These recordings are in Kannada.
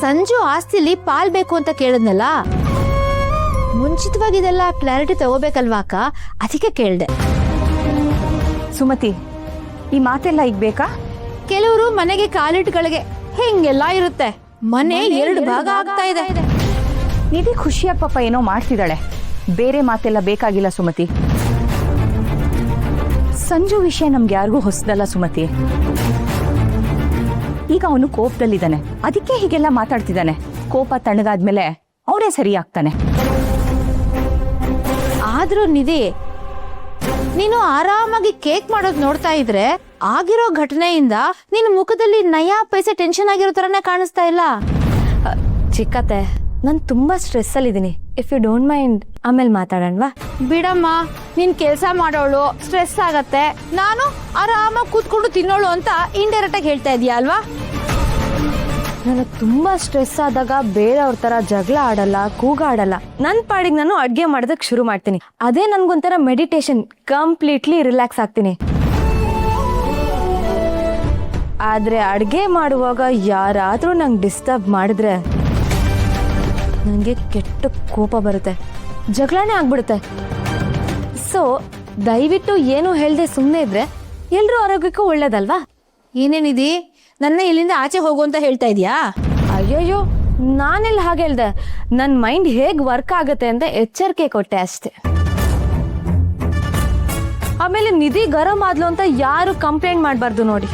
ಸಂಜು ಆಸ್ತಿಲಿ ಪಾಲ್ ಬೇಕು ಅಂತ ಕೇಳಿದ್ನಲ್ಲ, ಮುಂಚಿತವಾಗಿ ಇದೆಲ್ಲ ಕ್ಲಾರಿಟಿ ತಗೋಬೇಕಲ್ವಾ ಅಕ್ಕ, ಅದಕ್ಕೆ ಕೇಳ್ದೆ. ಸುಮತಿ, ಈ ಮಾತೆಲ್ಲ ಈಗ ಬೇಕಾ? ಕೆಲವರು ಮನೆಗೆ ಕಾಲಿಟ್ಗಳಿಗೆ ಹಿಂಗೆಲ್ಲ ಇರುತ್ತೆ. ಮನೆ 2 ಭಾಗ ಆಗ್ತಾ ಇದೆ. ನಿಧಿ ಖುಷಿಯಾಗಿ ಪಾಪ ಏನೋ ಮಾಡ್ತಿದ್ದಾಳೆ, ಬೇರೆ ಮಾತೆಲ್ಲ ಬೇಕಾಗಿಲ್ಲ ಸುಮತಿ. ಸಂಜು ವಿಷಯ ನಮ್ಗೆ ಯಾರಿಗೂ ಹೊಸದಲ್ಲ ಸುಮತಿ. ಈಗ ಅವನು ಕೋಪದಲ್ಲಿದ್ದಾನೆ, ಅದಕ್ಕೆ ಹೀಗೆಲ್ಲ ಮಾತಾಡ್ತಿದ್ದಾನೆ. ಕೋಪ ತಣ್ಣಗಾದ್ಮೇಲೆ ಅವನೇ ಸರಿ ಆಗ್ತಾನೆ. ಆದ್ರೂ ನಿಧಿ, ನೀನು ಆರಾಮಾಗಿ ಕೇಕ್ ಮಾಡೋದು ನೋಡ್ತಾ ಇದ್ರೆ ಆಗಿರೋ ಘಟನೆಯಿಂದ ನಿನ್ನ ಮುಖದಲ್ಲಿ ನಯಾ ಪೈಸೆ ಟೆನ್ಷನ್ ಆಗಿರೋ ತರನೇ ಕಾಣಿಸ್ತಾ ಇಲ್ಲ. ಚಿಕ್ಕತ್ತೆ, ನಾನು ತುಂಬಾ ಸ್ಟ್ರೆಸ್ ಅಲ್ಲಿ ಇದೀನಿ. ಇಫ್ ಯು ಡೋಂಟ್ ಮೈಂಡ್ ಆಮೇಲೆ ಮಾತಾಡೋಣವಾ? ಬಿಡಮ್ಮ, ನೀನ್ ಕೆಲಸ ಮಾಡೋಳು, ಸ್ಟ್ರೆಸ್ ಆಗತ್ತೆ. ನಾನು ಆರಾಮಾಗಿ ಕೂತ್ಕೊಂಡು ತಿನ್ನೋಳು ಅಂತ ಇಂಡೈರೆಕ್ಟ್ ಆಗಿ ಹೇಳ್ತಾ ಇದೀಯ ಅಲ್ವಾ? ನನಗೆ ತುಂಬಾ ಸ್ಟ್ರೆಸ್ ಆದಾಗ ಬೇರೆಯವ್ರ ತರ ಜಗಳ ಆಡಲ್ಲ, ಕೂಗಾಡಲ್ಲ. ನನ್ನ ಪಾಡಿಗೆ ನಾನು ಅಡ್ಗೆ ಮಾಡೋದಕ್ಕೆ ಶುರು ಮಾಡ್ತೀನಿ. ಅದೇ ನನ್ಗೊಂಥರ ಮೆಡಿಟೇಷನ್. ಕಂಪ್ಲೀಟ್ಲಿ ರಿಲ್ಯಾಕ್ಸ್ ಆಗ್ತೀನಿ. ಆದ್ರೆ ಅಡ್ಗೆ ಮಾಡುವಾಗ ಯಾರಾದ್ರೂ ನಂಗೆ ಡಿಸ್ಟರ್ಬ್ ಮಾಡಿದ್ರೆ ನನಗೆ ಕೆಟ್ಟ ಕೋಪ ಬರುತ್ತೆ, ಜಗಳನೇ ಆಗ್ಬಿಡುತ್ತೆ. ಸೊ ದಯವಿಟ್ಟು ಏನು ಹೇಳ್ದೆ ಸುಮ್ಮನೆ ಇದ್ರೆ ಎಲ್ರೂ ಆರೋಗ್ಯಕ್ಕೂ ಒಳ್ಳೇದಲ್ವಾ? ಏನೇನಿದಿ, ನನ್ನ ಇಲ್ಲಿಂದ ಆಚೆ ಹೋಗು ಅಂತ ಹೇಳ್ತಾ ಇದೀಯಾ? ಅಯ್ಯೋಯ್ಯೋ, ನಾನೆಲ್ಲ ಹಾಗೆ ಹೇಳ್ದೆ. ನನ್ನ ಮೈಂಡ್ ಹೇಗೆ ವರ್ಕ್ ಆಗುತ್ತೆ ಅಂತ ಎಚ್ಚರಿಕೆ ಕೊಟ್ಟೆ ಅಷ್ಟೇ. ಆಮೇಲೆ ನಿಧಿ ಗರಂ ಆದ್ಲು ಅಂತ ಯಾರು ಕಂಪ್ಲೇಂಟ್ ಮಾಡಬಾರ್ದು ನೋಡಿ.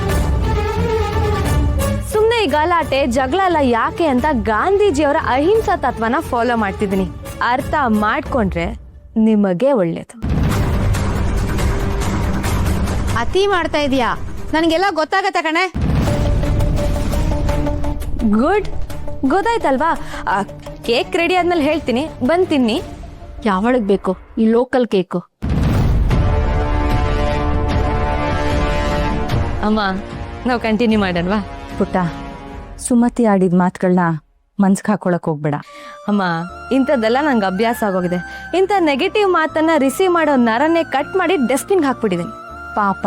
ಸುಮ್ಮನೆ ಈ ಗಲಾಟೆ ಜಗಳ ಎಲ್ಲ ಯಾಕೆ ಅಂತ ಗಾಂಧೀಜಿಯವರ ಅಹಿಂಸಾ ತತ್ವನ ಫಾಲೋ ಮಾಡ್ತಿದ್ದೀನಿ. ಅರ್ಥ ಮಾಡ್ಕೊಂಡ್ರೆ ನಿಮಗೆ ಒಳ್ಳೇದು. ಅತಿ ಮಾಡ್ತಾ ಇದೀಯಾ, ನನಗೆಲ್ಲ ಗೊತ್ತಾಗತ್ತ ಕಣೆ. ಗುಡ್, ಗೊತ್ತಾಯ್ತಲ್ವಾ? ಕೇಕ್ ರೆಡಿ ಆದ್ಮೇಲೆ ಹೇಳ್ತೀನಿ, ಬಂದ್ ತಿನ್ನಿ. ಯಾವಳಗ್ ಬೇಕು ಈ ಲೋಕಲ್ ಕೇಕು? ಅಮ್ಮ, ನಾವು ಕಂಟಿನ್ಯೂ ಮಾಡೋಣವಾ? ಪುಟ್ಟ, ಸುಮತಿ ಆಡಿದ ಮಾತುಗಳನ್ನ ಮನ್ಸ್ಗೆ ಹಾಕೊಳಕ್ ಹೋಗ್ಬೇಡ. ಅಮ್ಮ, ಇಂಥದ್ದೆಲ್ಲ ನಂಗೆ ಅಭ್ಯಾಸ ಆಗೋಗಿದೆ. ಇಂಥ ನೆಗೆಟಿವ್ ಮಾತನ್ನ ರಿಸೀವ್ ಮಾಡೋ ನರನ್ನೇ ಕಟ್ ಮಾಡಿ ಡಸ್ಟ್ಬಿನ್ಗೆ ಹಾಕ್ಬಿಟ್ಟಿದ್ದೀನಿ. ಪಾಪ,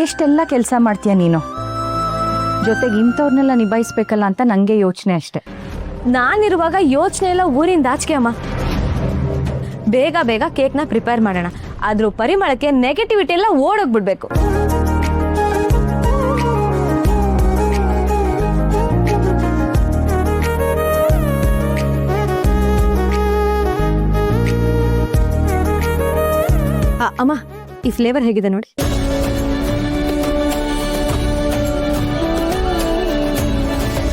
ಎಷ್ಟೆಲ್ಲ ಕೆಲಸ ಮಾಡ್ತೀಯ ನೀನು, ಜೊತೆಗೆ ಇಂಥವ್ರನ್ನೆಲ್ಲ ನಿಭಾಯಿಸ್ಬೇಕಲ್ಲ ಅಂತ ನಂಗೆ ಯೋಚನೆ ಅಷ್ಟೆ. ನಾನಿರುವಾಗ ಯೋಚನೆ ಎಲ್ಲ ಊರಿಂದ ಆಚೆಗೆ ಅಮ್ಮ. ಬೇಗ ಬೇಗ ಕೇಕ್ನ ಪ್ರಿಪೇರ್ ಮಾಡೋಣ. ಆದ್ರೂ ಪರಿಮಳಕ್ಕೆ ನೆಗೆಟಿವಿಟಿ ಎಲ್ಲ ಓಡೋಗ್ಬಿಡ್ಬೇಕು. ಅಮ್ಮ, ಈ ಫ್ಲೇವರ್ ಹೇಗಿದೆ ನೋಡಿ.